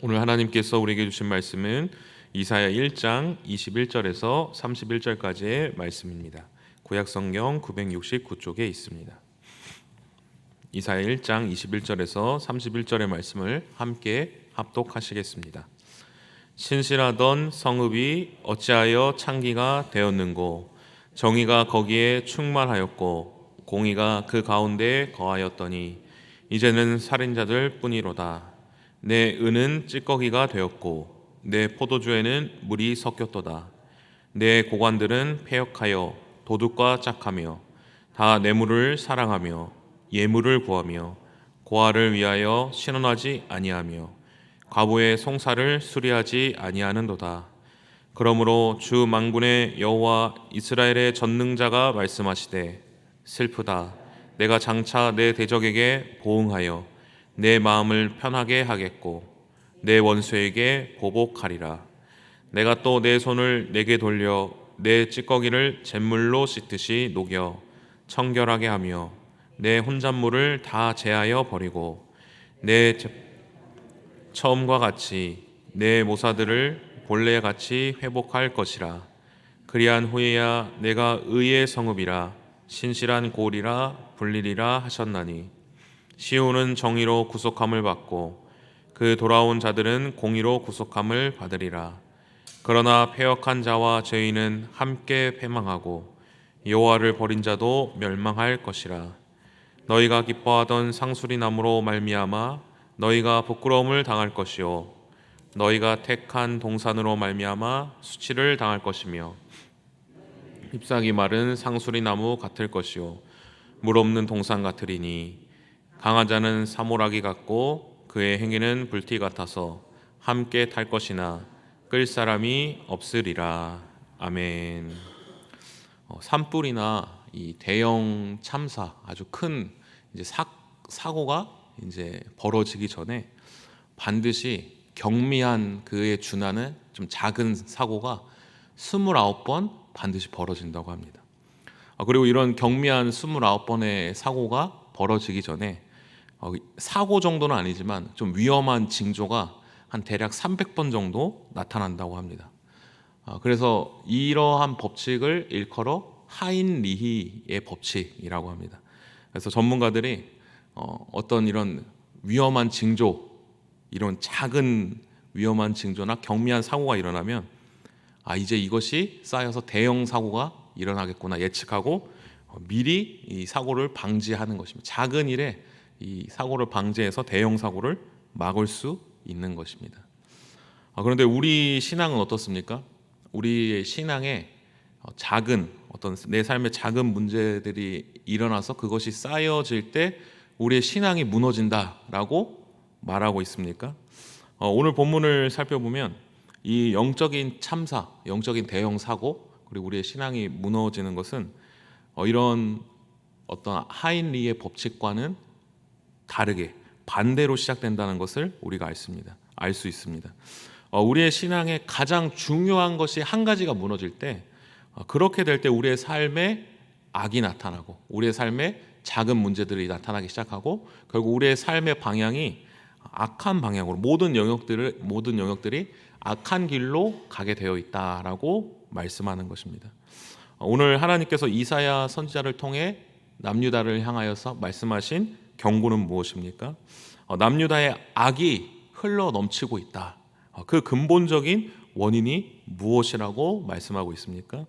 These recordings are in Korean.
오늘 하나님께서 우리에게 주신 말씀은 이사야 1장 21절에서 31절까지의 말씀입니다. 구약성경 969쪽에 있습니다. 이사야 1장 21절에서 31절의 말씀을 함께 합독하시겠습니다. 신실하던 성읍이 어찌하여 창기가 되었는고, 정의가 거기에 충만하였고 공의가 그 가운데 거하였더니 이제는 살인자들 뿐이로다. 내 은은 찌꺼기가 되었고 내 포도주에는 물이 섞였도다. 내 고관들은 패역하여 도둑과 짝하며 다 뇌물을 사랑하며 예물을 구하며 고아를 위하여 신원하지 아니하며 과부의 송사를 수리하지 아니하는도다. 그러므로 주 만군의 여호와 이스라엘의 전능자가 말씀하시되 슬프다. 내가 장차 내 대적에게 보응하여 내 마음을 편하게 하겠고 내 원수에게 보복하리라. 내가 또 내 손을 내게 돌려 내 찌꺼기를 잿물로 씻듯이 녹여 청결하게 하며 내 혼잣물을 다 제하여 버리고 내 처음과 같이 내 모사들을 본래 같이 회복할 것이라. 그리한 후에야 내가 의의 성읍이라 신실한 고을이라 불리리라 하셨나니 시온은 정의로 구속함을 받고 그 돌아온 자들은 공의로 구속함을 받으리라. 그러나 패역한 자와 죄인은 함께 패망하고 여호와를 버린 자도 멸망할 것이라. 너희가 기뻐하던 상수리 나무로 말미암아 너희가 부끄러움을 당할 것이요 너희가 택한 동산으로 말미암아 수치를 당할 것이며 잎사귀 마른 상수리 나무 같을 것이요 물 없는 동산 같으리니 강한 자는 사모라기 같고 그의 행위는 불티 같아서 함께 탈 것이나 끌 사람이 없으리라. 아멘. 산불이나 이 대형 참사, 아주 큰 이제 사고가 이제 벌어지기 전에 반드시 경미한 그에 준하는 좀 작은 사고가 29번 반드시 벌어진다고 합니다. 그리고 이런 경미한 29번의 사고가 벌어지기 전에 사고 정도는 아니지만 좀 위험한 징조가 한 대략 300번 정도 나타난다고 합니다. 그래서 이러한 법칙을 일컬어 하인리히의 법칙이라고 합니다. 그래서 전문가들이 어떤 이런 위험한 징조, 이런 작은 위험한 징조나 경미한 사고가 일어나면 이제 이것이 쌓여서 대형 사고가 일어나겠구나 예측하고 미리 이 사고를 방지하는 것입니다. 작은 일에 이 사고를 방지해서 대형 사고를 막을 수 있는 것입니다. 그런데 우리 신앙은 어떻습니까? 우리의 신앙에 작은 어떤 내 삶의 작은 문제들이 일어나서 그것이 쌓여질 때 우리의 신앙이 무너진다라고 말하고 있습니까? 오늘 본문을 살펴보면 이 영적인 참사, 영적인 대형 사고, 그리고 우리의 신앙이 무너지는 것은 이런 어떤 하인리의 법칙과는 다르게 반대로 시작된다는 것을 우리가 알 수 있습니다. 우리의 신앙에 가장 중요한 것이 한 가지가 무너질 때, 그렇게 될 때 우리의 삶에 악이 나타나고 우리의 삶에 작은 문제들이 나타나기 시작하고 결국 우리의 삶의 방향이 악한 방향으로 모든 영역들이 악한 길로 가게 되어 있다라고 말씀하는 것입니다. 오늘 하나님께서 이사야 선지자를 통해 남유다를 향하여서 말씀하신 경고는 무엇입니까? 남유다의 악이 흘러 넘치고 있다. 그 근본적인 원인이 무엇이라고 말씀하고 있습니까?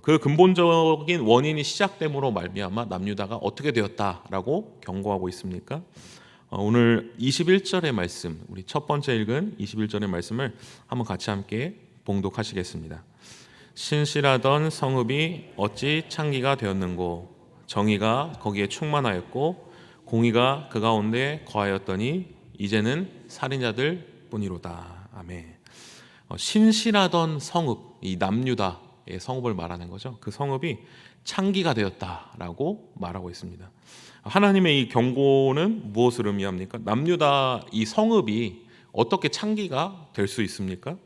그 근본적인 원인이 시작됨으로 말미암아 남유다가 어떻게 되었다라고 경고하고 있습니까? 오늘 21절의 말씀, 우리 첫 번째 읽은 21절의 말씀을 한번 같이 함께 봉독하시겠습니다. 신실하던 성읍이 어찌 창기가 되었는고, 정의가 거기에 충만하였고 공의가 그 가운데 거하였더니 이제는 살인자들 뿐이로다. 아멘. 신실하던 성읍, 이 남유다의 성읍을 말하는 거죠. 그 성읍이 창기가 되었다라고 말하고 있습니다. 하나님의 이 경고는 무엇을 의미합니까? 남유다 이 성읍이 어떻게 창기가 될 수 있습니까?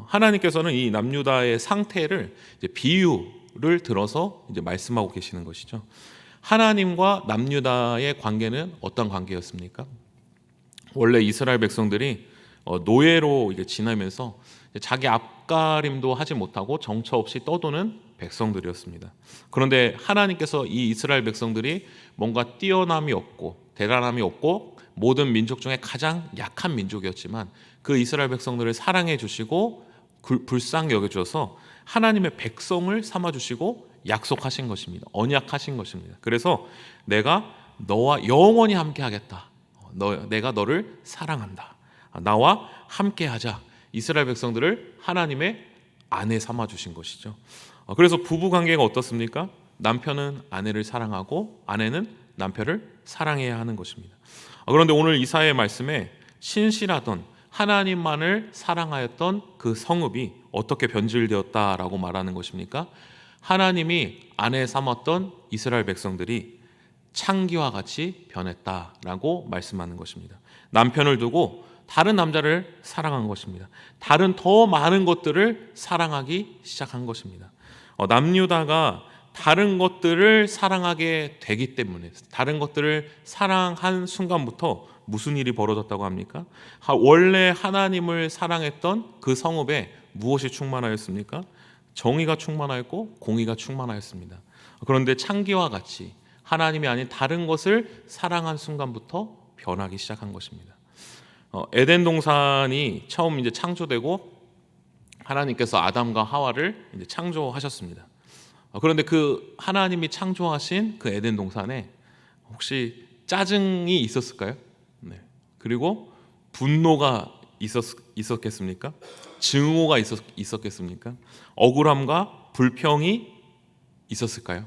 하나님께서는 이 남유다의 상태를 이제 비유를 들어서 이제 말씀하고 계시는 것이죠. 하나님과 남유다의 관계는 어떤 관계였습니까? 원래 이스라엘 백성들이 노예로 이게 지나면서 자기 앞가림도 하지 못하고 정처 없이 떠도는 백성들이었습니다. 그런데 하나님께서 이 이스라엘 백성들이 뭔가 뛰어남이 없고 대단함이 없고 모든 민족 중에 가장 약한 민족이었지만 그 이스라엘 백성들을 사랑해 주시고 불쌍히 여겨 주셔서 하나님의 백성을 삼아 주시고 약속하신 것입니다. 언약하신 것입니다. 그래서 내가 너와 영원히 함께 하겠다. 내가 너를 사랑한다. 나와 함께 하자. 이스라엘 백성들을 하나님의 아내 삼아 주신 것이죠. 그래서 부부 관계가 어떻습니까? 남편은 아내를 사랑하고 아내는 남편을 사랑해야 하는 것입니다. 그런데 오늘 이사야의 말씀에 신실하던 하나님만을 사랑하였던 그 성읍이 어떻게 변질되었다라고 말하는 것입니까? 하나님이 아내 삼았던 이스라엘 백성들이 창기와 같이 변했다라고 말씀하는 것입니다. 남편을 두고 다른 남자를 사랑한 것입니다. 다른 더 많은 것들을 사랑하기 시작한 것입니다. 남유다가 다른 것들을 사랑하게 되기 때문에 다른 것들을 사랑한 순간부터 무슨 일이 벌어졌다고 합니까? 원래 하나님을 사랑했던 그 성읍에 무엇이 충만하였습니까? 정의가 충만하였고 공의가 충만하였습니다. 그런데 창기와 같이 하나님이 아닌 다른 것을 사랑한 순간부터 변하기 시작한 것입니다. 에덴 동산이 처음 이제 창조되고 하나님께서 아담과 하와를 이제 창조하셨습니다. 그런데 그 하나님이 창조하신 그 에덴 동산에 혹시 짜증이 있었을까요? 네. 그리고 분노가 있었겠습니까? 증오가 있었겠습니까? 억울함과 불평이 있었을까요?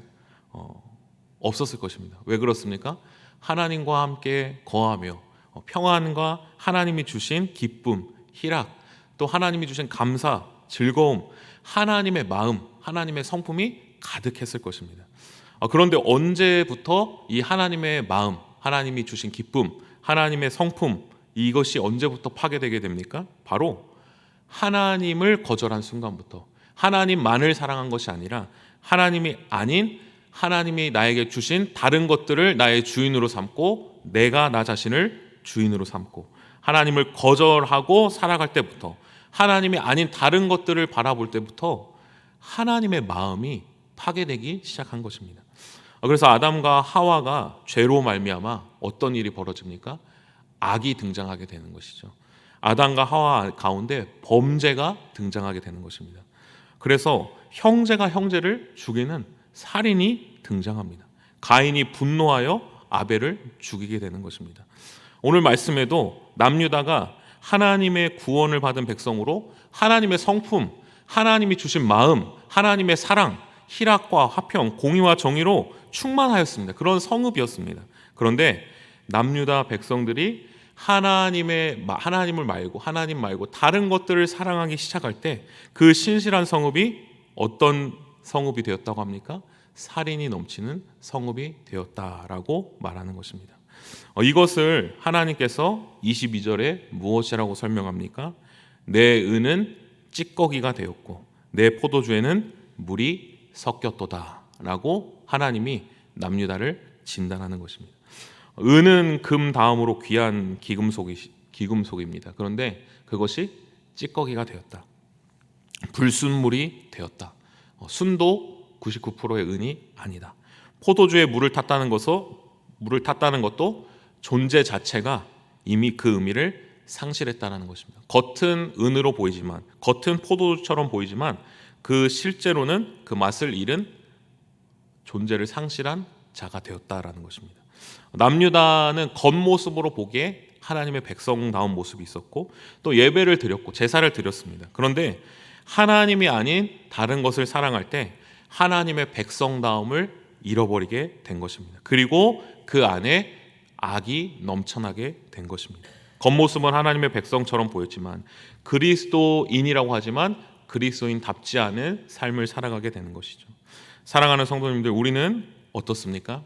없었을 것입니다. 왜 그렇습니까? 하나님과 함께 거하며 평안과 하나님이 주신 기쁨, 희락, 또 하나님이 주신 감사, 즐거움, 하나님의 마음, 하나님의 성품이 가득했을 것입니다. 그런데 언제부터 이 하나님의 마음, 하나님이 주신 기쁨, 하나님의 성품, 이것이 언제부터 파괴되게 됩니까? 바로 하나님을 거절한 순간부터, 하나님만을 사랑한 것이 아니라 하나님이 아닌 하나님이 나에게 주신 다른 것들을 나의 주인으로 삼고 내가 나 자신을 주인으로 삼고 하나님을 거절하고 살아갈 때부터, 하나님이 아닌 다른 것들을 바라볼 때부터 하나님의 마음이 파괴되기 시작한 것입니다. 그래서 아담과 하와가 죄로 말미암아 어떤 일이 벌어집니까? 악이 등장하게 되는 것이죠. 아담과 하와 가운데 범죄가 등장하게 되는 것입니다. 그래서 형제가 형제를 죽이는 살인이 등장합니다. 가인이 분노하여 아벨을 죽이게 되는 것입니다. 오늘 말씀에도 남유다가 하나님의 구원을 받은 백성으로 하나님의 성품, 하나님이 주신 마음, 하나님의 사랑, 희락과 화평, 공의와 정의로 충만하였습니다. 그런 성읍이었습니다. 그런데 남유다 백성들이 하나님을 말고 하나님 말고 다른 것들을 사랑하기 시작할 때 그 신실한 성읍이 어떤 성읍이 되었다고 합니까? 살인이 넘치는 성읍이 되었다라고 말하는 것입니다. 이것을 하나님께서 22절에 무엇이라고 설명합니까? 내 은은 찌꺼기가 되었고 내 포도주에는 물이 섞였도다 라고 하나님이 남유다를 진단하는 것입니다. 은은 금 다음으로 귀한 기금속입니다. 그런데 그것이 찌꺼기가 되었다. 불순물이 되었다. 순도 99%의 은이 아니다. 포도주에 물을 탔다는 것도 존재 자체가 이미 그 의미를 상실했다는 것입니다. 겉은 은으로 보이지만, 겉은 포도주처럼 보이지만 그 실제로는 그 맛을 잃은 존재를 상실한 자가 되었다라는 것입니다. 남유다는 겉모습으로 보기에 하나님의 백성다운 모습이 있었고 또 예배를 드렸고 제사를 드렸습니다. 그런데 하나님이 아닌 다른 것을 사랑할 때 하나님의 백성다움을 잃어버리게 된 것입니다. 그리고 그 안에 악이 넘쳐나게 된 것입니다. 겉모습은 하나님의 백성처럼 보였지만 그리스도인이라고 하지만 그리스도인답지 않은 삶을 살아가게 되는 것이죠. 사랑하는 성도님들, 우리는 어떻습니까?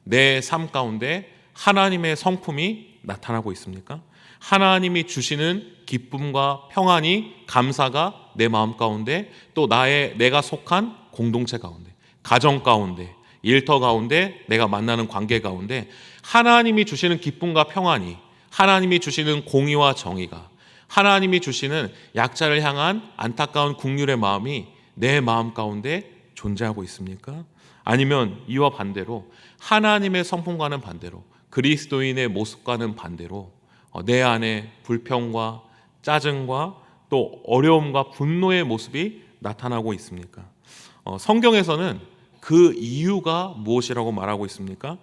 내 삶 가운데 하나님의 성품이 나타나고 있습니까? 하나님이 주시는 기쁨과 평안이, 감사가 내 마음 가운데, 또 내가 속한 공동체 가운데, 가정 가운데, 일터 가운데, 내가 만나는 관계 가운데 하나님이 주시는 기쁨과 평안이, 하나님이 주시는 공의와 정의가, 하나님이 주시는 약자를 향한 안타까운 긍휼의 마음이 내 마음 가운데 존재하고 있습니까? 아니면 이와 반대로 하나님의 성품과는 반대로 그리스도인의 모습과는 반대로 내 안에 불평과 짜증과 또 어려움과 분노의 모습이 나타나고 있습니까? 성경에서는 그 이유가 무엇이라고 말하고 있습니까?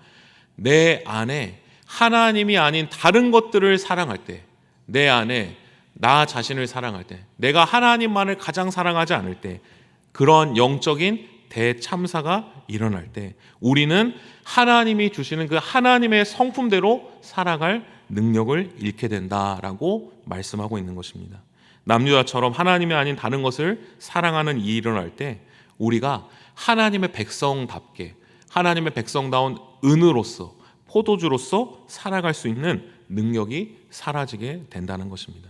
내 안에 하나님이 아닌 다른 것들을 사랑할 때, 내 안에 나 자신을 사랑할 때, 내가 하나님만을 가장 사랑하지 않을 때, 그런 영적인 대참사가 일어날 때 우리는 하나님이 주시는 그 하나님의 성품대로 살아갈 능력을 잃게 된다라고 말씀하고 있는 것입니다. 남유다처럼 하나님이 아닌 다른 것을 사랑하는 일이 일어날 때 우리가 하나님의 백성답게 하나님의 백성다운 은으로서 포도주로서 살아갈 수 있는 능력이 사라지게 된다는 것입니다.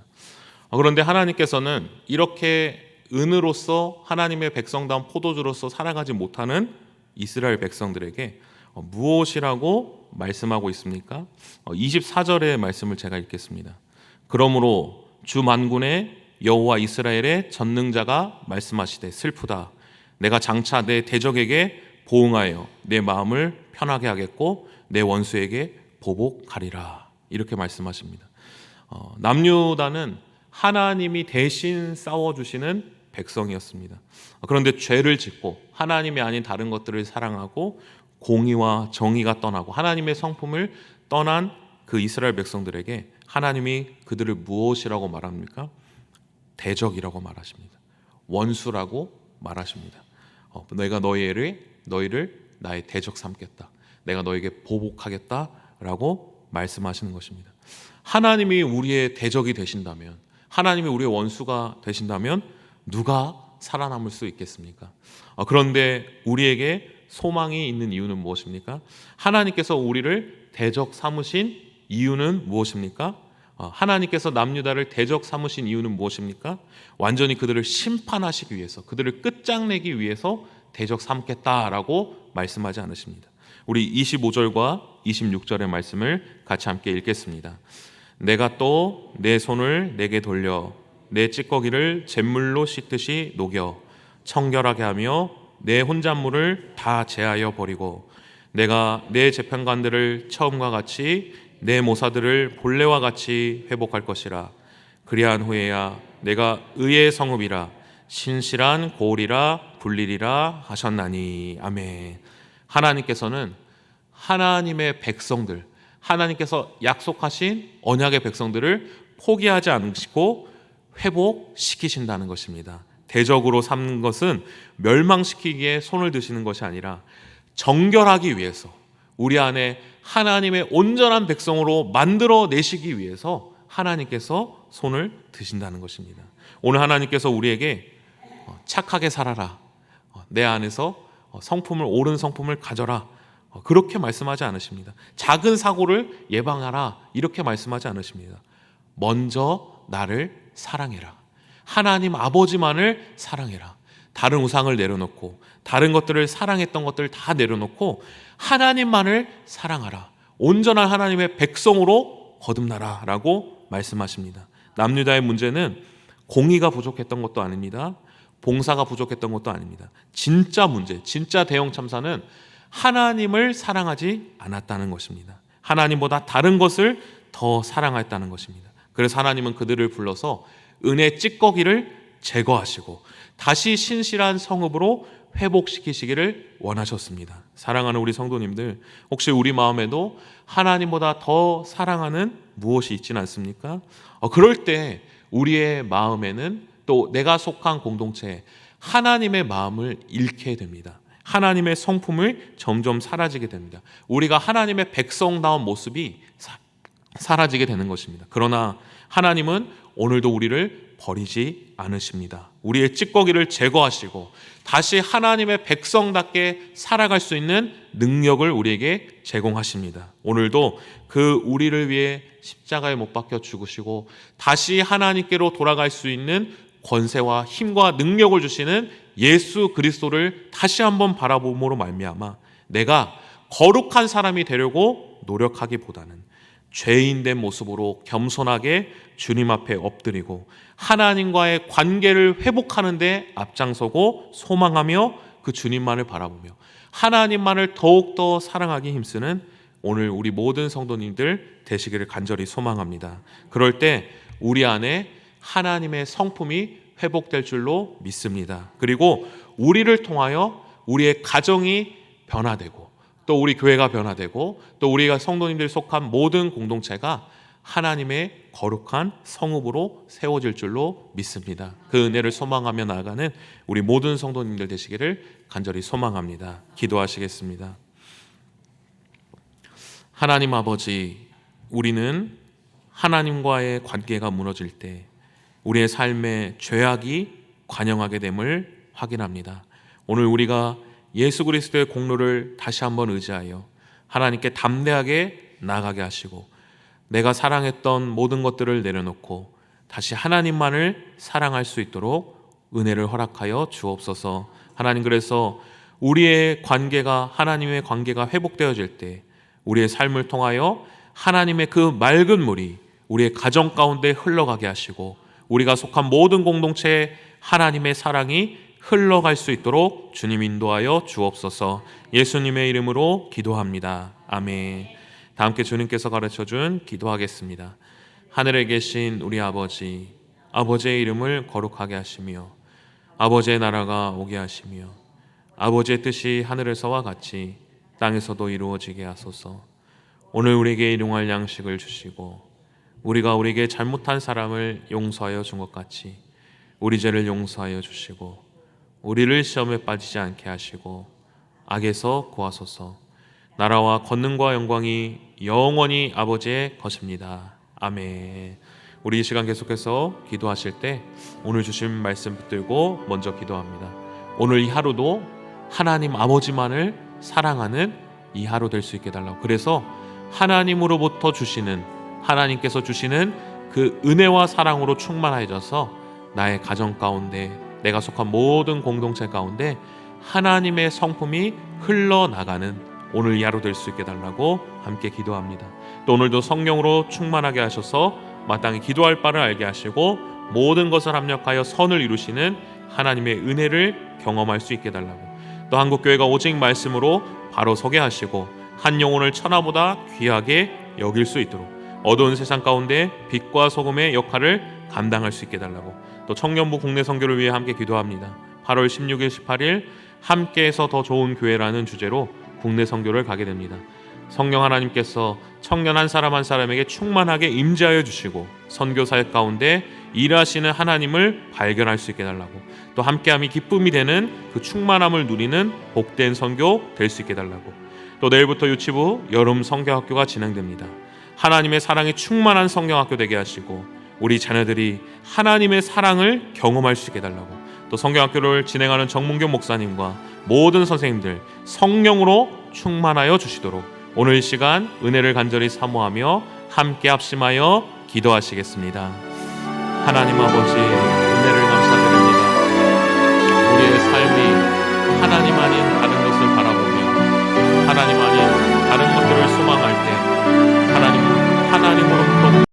그런데 하나님께서는 이렇게 은으로서 하나님의 백성다운 포도주로서 살아가지 못하는 이스라엘 백성들에게 무엇이라고 말씀하고 있습니까? 24절의 말씀을 제가 읽겠습니다. 그러므로 주 만군의 여호와 이스라엘의 전능자가 말씀하시되 슬프다. 내가 장차 내 대적에게 보응하여 내 마음을 편하게 하겠고 내 원수에게 보복하리라. 이렇게 말씀하십니다. 남유다는 하나님이 대신 싸워주시는 백성이었습니다. 그런데 죄를 짓고 하나님이 아닌 다른 것들을 사랑하고 공의와 정의가 떠나고 하나님의 성품을 떠난 그 이스라엘 백성들에게 하나님이 그들을 무엇이라고 말합니까? 대적이라고 말하십니다. 원수라고 말하십니다. 내가 너희를 나의 대적 삼겠다. 내가 너에게 보복하겠다라고 말씀하시는 것입니다. 하나님이 우리의 대적이 되신다면, 하나님이 우리의 원수가 되신다면 누가 살아남을 수 있겠습니까? 그런데 우리에게 소망이 있는 이유는 무엇입니까? 하나님께서 우리를 대적 삼으신 이유는 무엇입니까? 하나님께서 남유다를 대적 삼으신 이유는 무엇입니까? 완전히 그들을 심판하시기 위해서, 그들을 끝장내기 위해서 대적 삼겠다라고 말씀하지 않으십니다. 우리 25절과 26절의 말씀을 같이 함께 읽겠습니다. 내가 또 내 손을 내게 돌려 내 찌꺼기를 잿물로 씻듯이 녹여 청결하게 하며 내 혼잣물을 다 제하여 버리고 내가 내 재판관들을 처음과 같이 내 모사들을 본래와 같이 회복할 것이라. 그리한 후에야 내가 의의 성읍이라 신실한 고을이라 불리리라 하셨나니. 아멘. 하나님께서는 하나님의 백성들, 하나님께서 약속하신 언약의 백성들을 포기하지 않으시고 회복시키신다는 것입니다. 대적으로 삼는 것은 멸망시키기에 손을 드시는 것이 아니라 정결하기 위해서, 우리 안에 하나님의 온전한 백성으로 만들어내시기 위해서 하나님께서 손을 드신다는 것입니다. 오늘 하나님께서 우리에게 착하게 살아라, 내 안에서 성품을, 옳은 성품을 가져라, 그렇게 말씀하지 않으십니다. 작은 사고를 예방하라, 이렇게 말씀하지 않으십니다. 먼저 나를 사랑해라. 하나님 아버지만을 사랑해라. 다른 우상을 내려놓고 다른 것들을 사랑했던 것들을 다 내려놓고 하나님만을 사랑하라. 온전한 하나님의 백성으로 거듭나라 라고 말씀하십니다. 남유다의 문제는 공의가 부족했던 것도 아닙니다. 봉사가 부족했던 것도 아닙니다. 진짜 문제, 진짜 대형 참사는 하나님을 사랑하지 않았다는 것입니다. 하나님보다 다른 것을 더 사랑했다는 것입니다. 그래서 하나님은 그들을 불러서 은혜 찌꺼기를 제거하시고 다시 신실한 성읍으로 회복시키시기를 원하셨습니다. 사랑하는 우리 성도님들, 혹시 우리 마음에도 하나님보다 더 사랑하는 무엇이 있지는 않습니까? 그럴 때 우리의 마음에는 또 내가 속한 공동체에 하나님의 마음을 잃게 됩니다. 하나님의 성품을 점점 사라지게 됩니다. 우리가 하나님의 백성다운 모습이 사라지게 되는 것입니다. 그러나 하나님은 오늘도 우리를 버리지 않으십니다. 우리의 찌꺼기를 제거하시고 다시 하나님의 백성답게 살아갈 수 있는 능력을 우리에게 제공하십니다. 오늘도 그 우리를 위해 십자가에 못 박혀 죽으시고 다시 하나님께로 돌아갈 수 있는 권세와 힘과 능력을 주시는 예수 그리스도를 다시 한번 바라봄으로 말미암아 내가 거룩한 사람이 되려고 노력하기보다는 죄인된 모습으로 겸손하게 주님 앞에 엎드리고 하나님과의 관계를 회복하는 데 앞장서고 소망하며 그 주님만을 바라보며 하나님만을 더욱더 사랑하기 힘쓰는 오늘 우리 모든 성도님들 되시기를 간절히 소망합니다. 그럴 때 우리 안에 하나님의 성품이 회복될 줄로 믿습니다. 그리고 우리를 통하여 우리의 가정이 변화되고 또 우리 교회가 변화되고 또 우리가 성도님들이 속한 모든 공동체가 하나님의 거룩한 성읍으로 세워질 줄로 믿습니다. 그 은혜를 소망하며 나아가는 우리 모든 성도님들 되시기를 간절히 소망합니다. 기도하시겠습니다. 하나님 아버지, 우리는 하나님과의 관계가 무너질 때 우리의 삶에 죄악이 관영하게 됨을 확인합니다. 오늘 우리가 예수 그리스도의 공로를 다시 한번 의지하여 하나님께 담대하게 나아가게 하시고 내가 사랑했던 모든 것들을 내려놓고 다시 하나님만을 사랑할 수 있도록 은혜를 허락하여 주옵소서. 하나님, 그래서 우리의 관계가 하나님의 관계가 회복되어질 때 우리의 삶을 통하여 하나님의 그 맑은 물이 우리의 가정 가운데 흘러가게 하시고 우리가 속한 모든 공동체에 하나님의 사랑이 흘러갈 수 있도록 주님 인도하여 주옵소서. 예수님의 이름으로 기도합니다. 아멘. 다 함께 주님께서 가르쳐준 기도하겠습니다. 하늘에 계신 우리 아버지, 아버지의 이름을 거룩하게 하시며 아버지의 나라가 오게 하시며 아버지의 뜻이 하늘에서와 같이 땅에서도 이루어지게 하소서. 오늘 우리에게 일용할 양식을 주시고 우리가 우리에게 잘못한 사람을 용서하여 준 것 같이 우리 죄를 용서하여 주시고 우리를 시험에 빠지지 않게 하시고 악에서 구하소서. 나라와 권능과 영광이 영원히 아버지의 것입니다. 아멘. 우리 이 시간 계속해서 기도하실 때 오늘 주신 말씀 붙들고 먼저 기도합니다. 오늘 이 하루도 하나님 아버지만을 사랑하는 이 하루 될 수 있게 달라고. 그래서 하나님으로부터 주시는, 하나님께서 주시는 그 은혜와 사랑으로 충만해져서 나의 가정 가운데, 내가 속한 모든 공동체 가운데 하나님의 성품이 흘러나가는 오늘 이 하루 될 수 있게 달라고 함께 기도합니다. 또 오늘도 성령으로 충만하게 하셔서 마땅히 기도할 바를 알게 하시고 모든 것을 합력하여 선을 이루시는 하나님의 은혜를 경험할 수 있게 달라고. 또 한국교회가 오직 말씀으로 바로 서게 하시고 한 영혼을 천하보다 귀하게 여길 수 있도록 어두운 세상 가운데 빛과 소금의 역할을 감당할 수 있게 달라고. 또 청년부 국내 선교를 위해 함께 기도합니다. 8월 16일 18일 함께해서 더 좋은 교회라는 주제로 국내 선교를 가게 됩니다. 성령 하나님께서 청년 한 사람 한 사람에게 충만하게 임재하여 주시고 선교 사역 가운데 일하시는 하나님을 발견할 수 있게 달라고. 또 함께함이 기쁨이 되는 그 충만함을 누리는 복된 선교 될 수 있게 달라고. 또 내일부터 유치부 여름 성경학교가 진행됩니다. 하나님의 사랑이 충만한 성경학교 되게 하시고 우리 자녀들이 하나님의 사랑을 경험할 수 있게 달라고. 또 성경학교를 진행하는 정문경 목사님과 모든 선생님들 성령으로 충만하여 주시도록 오늘 이 시간 은혜를 간절히 사모하며 함께 합심하여 기도하시겠습니다. 하나님 아버지,